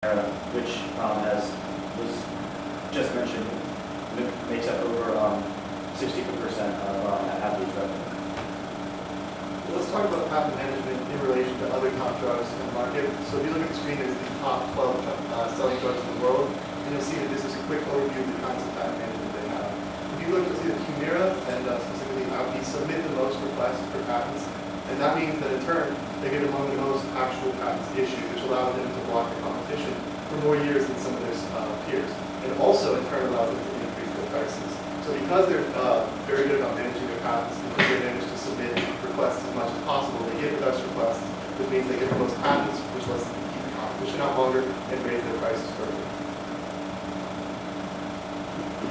which, as was just mentioned, makes up over 60% of ABBV's revenue. Well, let's talk about patent management in relation to other top drugs in the market. So if you look at the screen, there's the top 12 selling drugs in the world, and you'll see that this is a quick overview of the kinds of patent management they have. If you look, you'll see that Humira and specifically AbbVie submit the most requests for patents, and that means that in turn, they get among the most actual patents issued, which allows them to block the competition for more years than some of their peers, and also in turn allows them to increase their prices. So because they're very good about managing their patents, because they manage to submit requests as much as possible, they get the best requests, which means they get the most patents, which lets them keep the competition out longer and raise their prices further.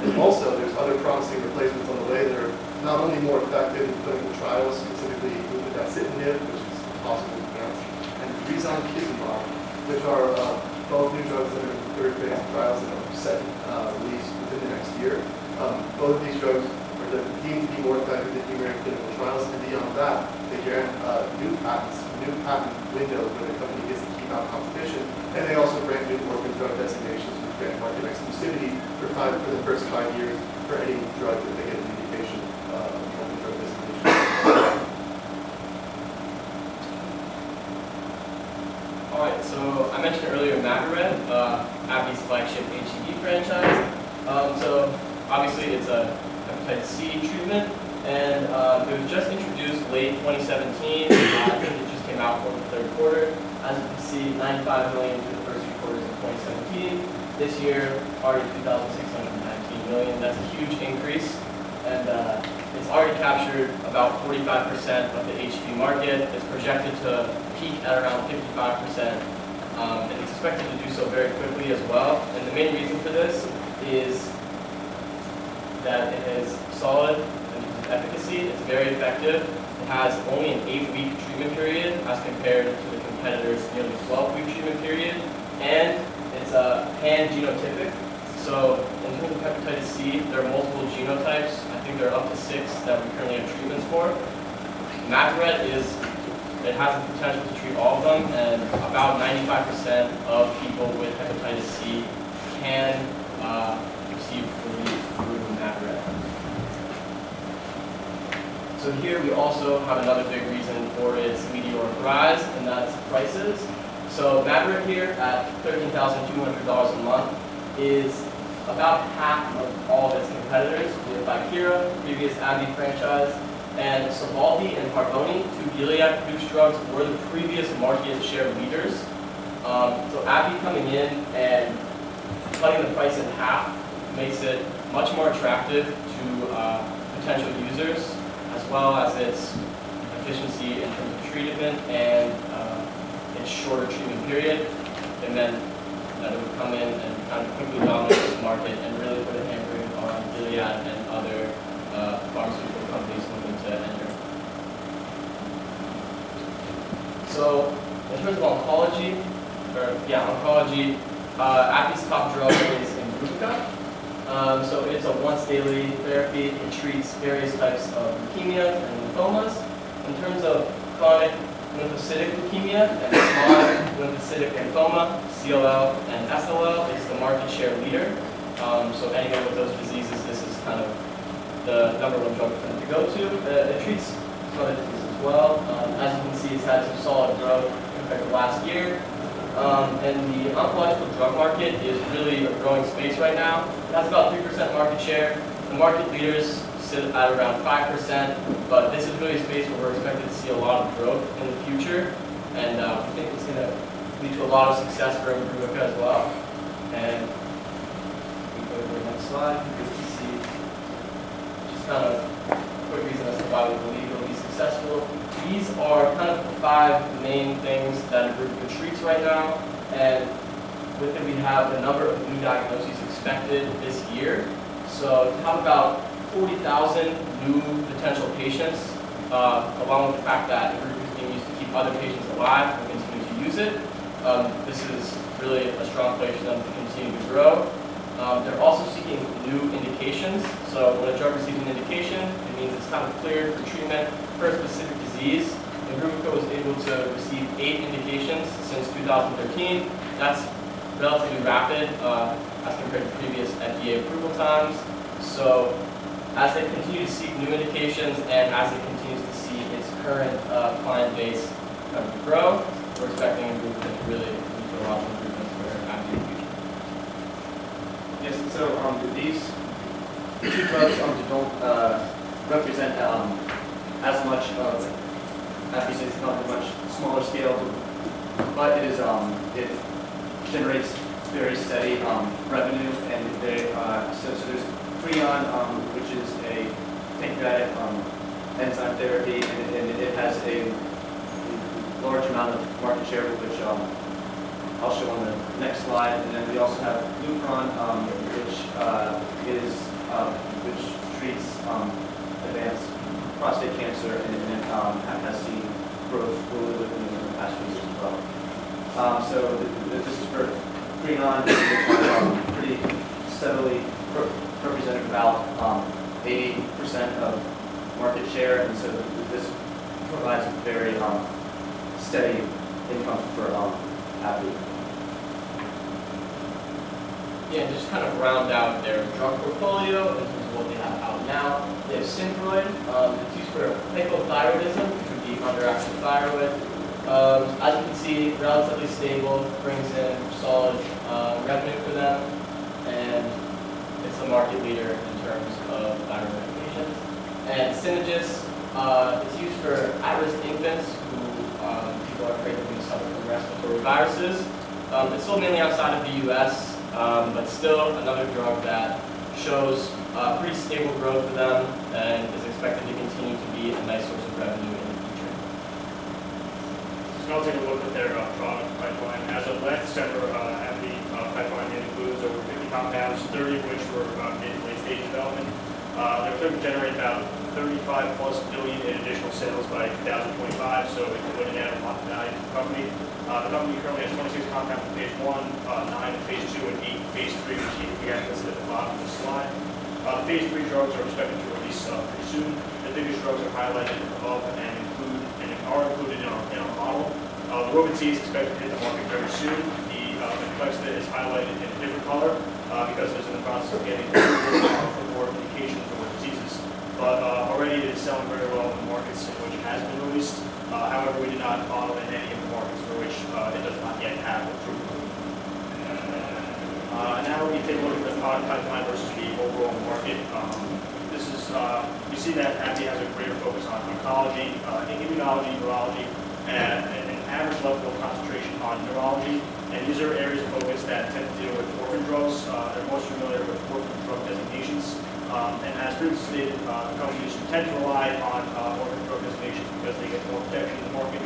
And also, there's other promising replacements on the way that are not only more effective in clinical trials, specifically uvdacitinib, which is impossible to pronounce, and risankizumab, which are both new drugs that are in third phase trials that are set release within the next year. Both of these drugs are deemed to be more effective than Humira in clinical trials, and beyond that, they grant new patent windows where the company gets to keep out competition, and they also grant new orphan drug designations, which grant market exclusivity for the first 5 years for any drug that they get an indication of orphan drug designation. All right, so I mentioned earlier Macaret, AbbVie's flagship HCV franchise. So obviously it's a hepatitis C treatment, and it was just introduced late 2017. I think it just came out for the third quarter. As you can see, $95 million for the first 3 quarters of 2017. This year, already $2,619 million. That's a huge increase, and it's already captured about 45% of the HCV market. It's projected to peak at around 55%, and it's expected to do so very quickly as well. And the main reason for this is that it is solid in terms of efficacy. It's very effective. It has only an 8-week treatment period as compared to the competitor's nearly 12-week treatment period, and it's pan-genotypic. So in terms of hepatitis C, there are multiple genotypes. I think there are up to 6 that we currently have treatments for. Macaret it has the potential to treat all of them, and about 95% of people with hepatitis C can receive relief through Macaret. So here we also have another big reason for its meteoric rise, and that's prices. So Macaret here at $13,200 a month is about half of all of its competitors. We have Vicira, previous AbbVie franchise, and Sovaldi and Harvoni, 2 Gilead-produced drugs, were the previous market share leaders. So AbbVie coming in and cutting the price in half makes it much more attractive to potential users, as well as its efficiency in terms of treatment and its shorter treatment period. And then that it would come in and kind of quickly dominate this market and really put a hampering on Gilead and other pharmaceutical companies looking to enter. So in terms of oncology, AbbVie's top drug is Imbruvica. So it's a once-daily therapy. It treats various types of leukemias and lymphomas. In terms of chronic lymphocytic leukemia and small lymphocytic lymphoma, CLL and SLL, it's the market share leader. So anyone with those diseases, this is kind of the #1 drug for them to go to. It treats some other diseases as well. As you can see, it's had some solid growth compared to last year. And the oncological drug market is really a growing space right now. It has about 3% market share. The market leaders sit at around 5%, but this is really a space where we're expected to see a lot of growth in the future, and we think it's going to lead to a lot of success for Imbruvica as well. And we go to the next slide. You can see just kind of a quick reason as to why we believe it'll be successful. These are kind of the 5 main things that Imbruvica treats right now, and with it we have a number of new diagnoses expected this year. So to have about 40,000 new potential patients, along with the fact that Imbruvica is being used to keep other patients alive and continue to use it. This is really a strong place for them to continue to grow. They're also seeking new indications. So when a drug receives an indication, it means it's kind of cleared for treatment for a specific disease. Imbruvica was able to receive 8 indications since 2013. That's relatively rapid as compared to previous FDA approval times. So as they continue to seek new indications and as it continues to see its current client base kind of grow, we're expecting IMBRUVICA to really lead to a lot of improvements for AbbVie in the future. Yes, so these two drugs don't represent as much of, as you say, it's not a much smaller scale, but it is it generates very steady revenue, and they so there's Creon, which is a pancreatic enzyme therapy, and it has a large amount of market share, which I'll show on the next slide. And then we also have Lupron, which treats advanced prostate cancer, and has seen growth within the past few years as well. So this is for Creon, which has pretty steadily represented about 80% of market share, and so this provides a very steady income for AbbVie. Yeah, and just kind of round out their drug portfolio in terms of what they have out now. They have Synthroid, it's used for hypothyroidism, which would be underactive thyroid. As you can see, relatively stable, brings in solid revenue for them, and it's the market leader in terms of thyroid medications. And Synagis, it's used for at-risk infants who people are afraid that they suffer from respiratory viruses. It's sold mainly outside of the U.S., but still another drug that shows pretty stable growth for them and is expected to continue to be a nice source of revenue in the future. So now take a look at their product pipeline. As of last December, AbbVie pipeline includes over 50 compounds, 30 of which were mid and late stage development. They're looking to generate about 35+ billion in additional sales by 2025, so it's going to add a lot of value to the company. The company currently has 26 compounds in phase 1, 9 in phase 2, and 8 in phase 3, which we have listed at the bottom of the slide. The phase 3 drugs are expected to release pretty soon. The biggest drugs are highlighted above and are included in our model. The Rova-T is expected to hit the market very soon. The Complexta is highlighted in a different color because it's in the process of getting for more indications or diseases. But already it is selling very well in the markets in which it has been released. However, we did not model in any of the markets for which it does not yet have approval. Now we take a look at the product pipeline versus the overall market. We see that AbbVie has a greater focus on oncology, immunology, neurology, and an average level of concentration on neurology. And these are areas of focus that tend to deal with orphan drugs. They're most familiar with orphan drug designations. And as previously stated, companies tend to rely on orphan drug designations because they get more protection in the market,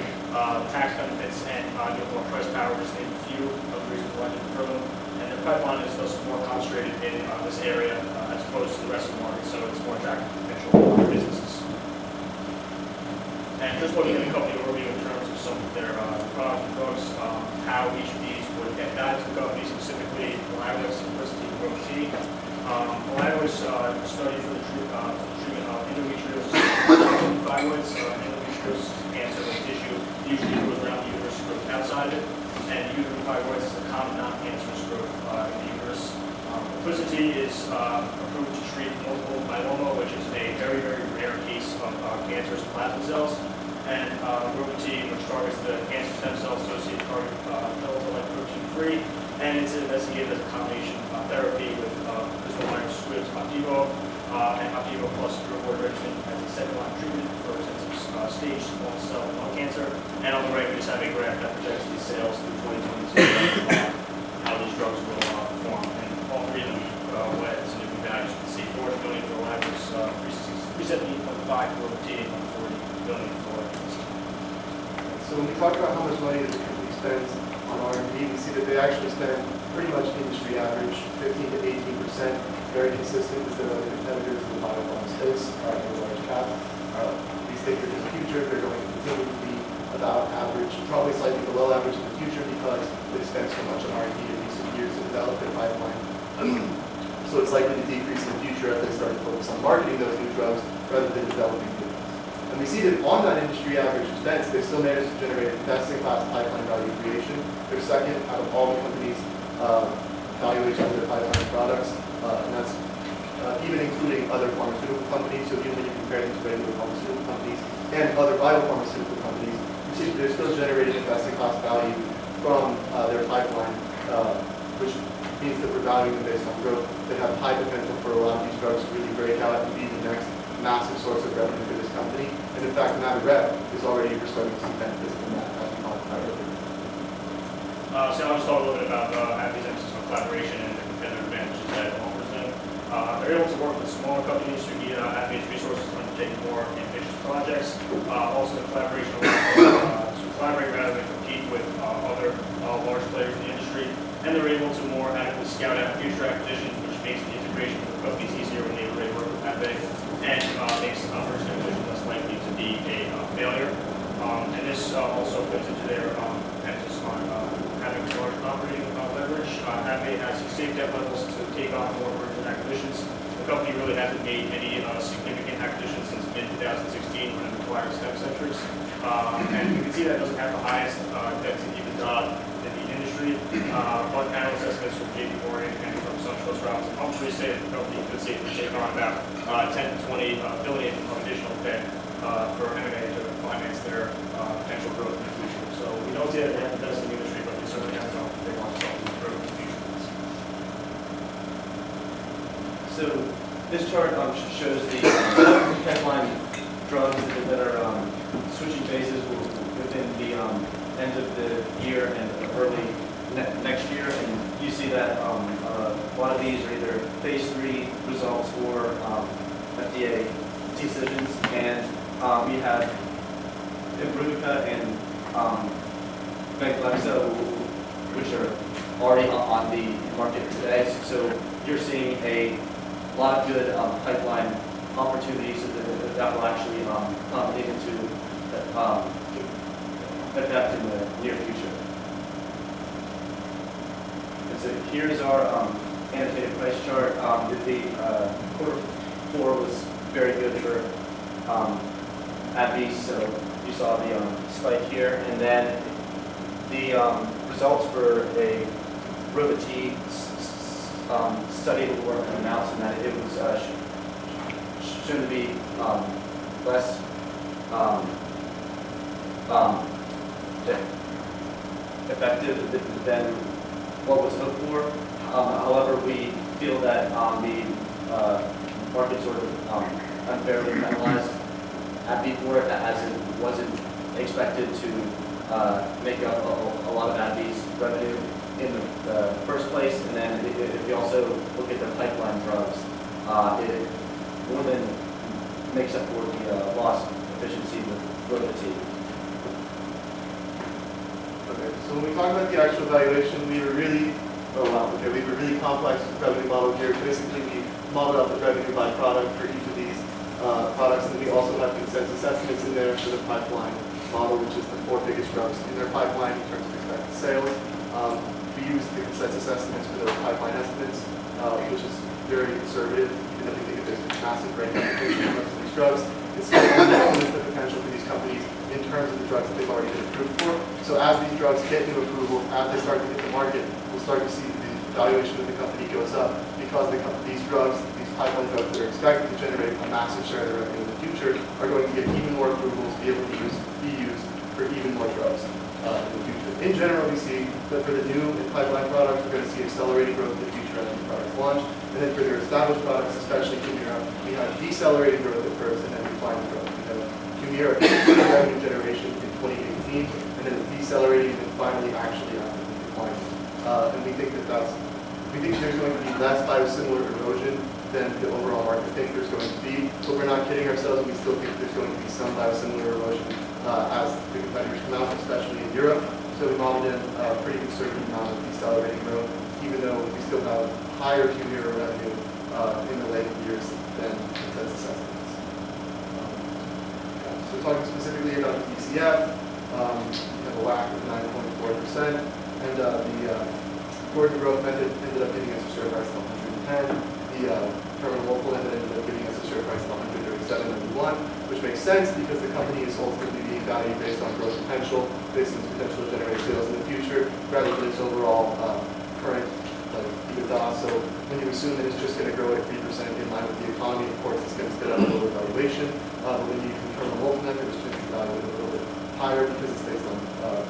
tax benefits, and get more price power, just name a few of the reasons why they prefer them. And their pipeline is thus more concentrated in this area as opposed to the rest of the market, so it's more attractive to potential businesses. And just looking at the company overview in terms of some of their products and drugs, how each of these would get guidance to the company, specifically Milagros, Simplicity, and Rova-T. Milagros studied for the treatment of endometriosis and thyroids. Endometriosis is a cancer of the tissue, usually grows around the uterus, grows outside of it. And uterine fibroids is a common non-cancerous growth in the uterus. Simplicity is approved to treat multiple myeloma, which is a very, very rare case of cancerous plasma cells. And Rova-T, which targets the cancer stem cell associated target like protein 3, and it's investigated as a combination therapy with Bristol Myers Squibb's Opdivo and Opdivo plus steroid regimen as a second-line treatment for extensive stage small cell lung cancer. And on the right, we just have a graph that projects these sales through 2022, how these drugs will perform. And all three of them will add significant value. As you can see, $400 million for Milagros, $317.5 for Rova-T, and $40 billion for So when we talk about how much money the company spends on R&D, we see that they actually spend pretty much industry average, 15 to 18%, very consistent with their other competitors in the biopharma space, in the large cap. We think that in the future they're going to continue to be about average, probably slightly below average in the future because they've spent so much on R&D in recent years to develop their pipeline. So it's likely to decrease in the future as they start to focus on marketing those new drugs rather than developing new ones. And we see that on that industry average expense, they still managed to generate best-in-class pipeline value creation. They're second out of all the companies valuation of their pipeline products, and that's even including other pharmaceutical companies. So even when you compare them to regular pharmaceutical companies and other biopharmaceutical companies, you see that they're still generating best-in-class value from their pipeline, which means that we're valuing them based on growth that have high potential for a lot of these drugs to really break out and be the next massive source of revenue for this company. And in fact, MAVREP is already starting to see benefits from that, as we talked about earlier. So I'll just talk a little bit about ABBV's emphasis on collaboration and the competitive advantages that it offers them. They're able to work with smaller companies who need ABBV's resources to undertake more ambitious projects. Also, the collaboration allows to collaborate rather than compete with other large players in the industry. And they're able to more actively scout out future acquisitions, which makes the integration with the companies easier when they already work with ABBV, and makes the first acquisition less likely to be a failure. And this also fits into their emphasis on having large operating leverage. ABBV has safe debt levels to take on more mergers and acquisitions. The company really hasn't made any significant acquisitions since mid-2016 when it acquired StemCentrix. And you can see that it doesn't have the highest debt to EBITDA in the industry. But analyst estimates from JP Morgan and from SunTrust Robinson Humphrey say that the company could safely take on about 10 to 20 billion of additional debt for M&A to finance their potential growth in the future. So we don't see that they have the best in the industry, but they certainly have no they want to solve the growth in the future. So this chart shows the pipeline drugs that are switching phases within the end of the year and early next year. And you see that a lot of these are either phase 3 results or FDA decisions. And we have Imbruvica and Venclexta, which are already on the market today. So you're seeing a lot of good pipeline opportunities that will actually come into effect in the near future. And so here's our annotated price chart. The quarter 4 was very good for AbbVie, so you saw the spike here, and then the results for a Rova-T study were announced, and that it was shown to be less effective than what was hoped for. However, we feel that the market sort of unfairly penalized AbbVie for it, as it wasn't expected to make up a lot of AbbVie's revenue in the first place. And then if you also look at the pipeline drugs, it more than makes up for the lost efficiency with Rova-T. Okay, so when we talk about the actual valuation, we were really, we have a really complex revenue model here. Basically, we modeled out the revenue by product for each of these products, and then we also have consensus estimates in there for the pipeline model, which is the 4 biggest drugs in their pipeline in terms of expected sales. We use the consensus estimates for those pipeline estimates, which is very conservative, even though we think that there's a massive rate of competition for most of these drugs. It still limits the potential for these companies in terms of the drugs that they've already been approved for. So as these drugs get new approval, as they start to hit the market, we'll start to see the valuation of the company goes up because these drugs, these pipeline drugs that are expected to generate a massive share of their revenue in the future are going to get even more approvals, be able to be used for even more drugs in the future. In general, we see that for the new pipeline products, we're going to see accelerated growth in the future as these products launch. And then for their established products, especially Humira, we have decelerated growth at first and then declining growth. We have Humira revenue generation in 2018, and then decelerating and then finally actually actively declining. And we think that there's going to be less biosimilar erosion than the overall market thinks there's going to be. But we're not kidding ourselves. We still think there's going to be some biosimilar erosion as the competitors come out, especially in Europe. So we modeled in a pretty conservative amount of decelerating growth, even though we still have higher Humira revenue in the later years than consensus estimates. So talking specifically about the DCF, we have a WACC of 9.4%, and the Gordon growth method ended up giving us a share price of 110. The terminal multiple ended up giving us a share price of 137.91, which makes sense because the company is ultimately being valued based on growth potential, based on its potential to generate sales in the future, rather than its overall current like EBITDA. So when you assume that it's just going to grow at 3% in line with the economy, of course, it's going to spit out a lower valuation. But when you confirm the multiple method, which tends to value it a little bit higher because it's based on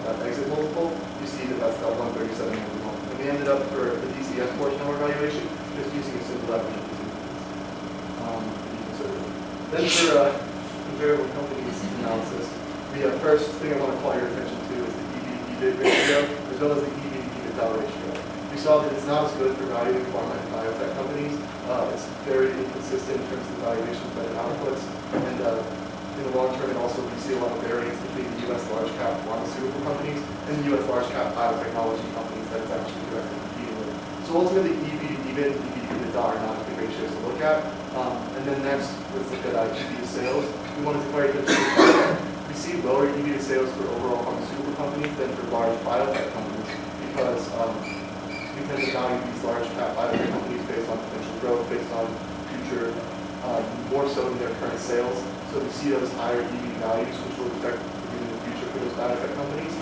that exit multiple, you see that that's that 137 multiple. And we ended up for the DCF portion of our valuation just using a simple average of 2. Then for comparable companies analysis, the first thing I want to call your attention to is the EV/EBIT ratio, as well as the EV/EBITDA ratio. We saw that it's not as good for valuing pharma and biotech companies. It's very inconsistent in terms of the valuations by the outputs, and in the long term, it also we see a lot of variance between the U.S. large cap pharmaceutical companies and the U.S. large cap biotechnology companies that it's actually directly competing with. So ultimately, EV/EBIT and EV/EBITDA are not good ratios to look at. And then next, let's look at EV to sales. We wanted to clarify that we see lower EV to sales for overall pharmaceutical companies than for large biotech companies because we tend to value these large cap biotech companies based on potential growth, based on future, more so than their current sales. So we see those higher EV values, which will affect in the future for those biotech companies.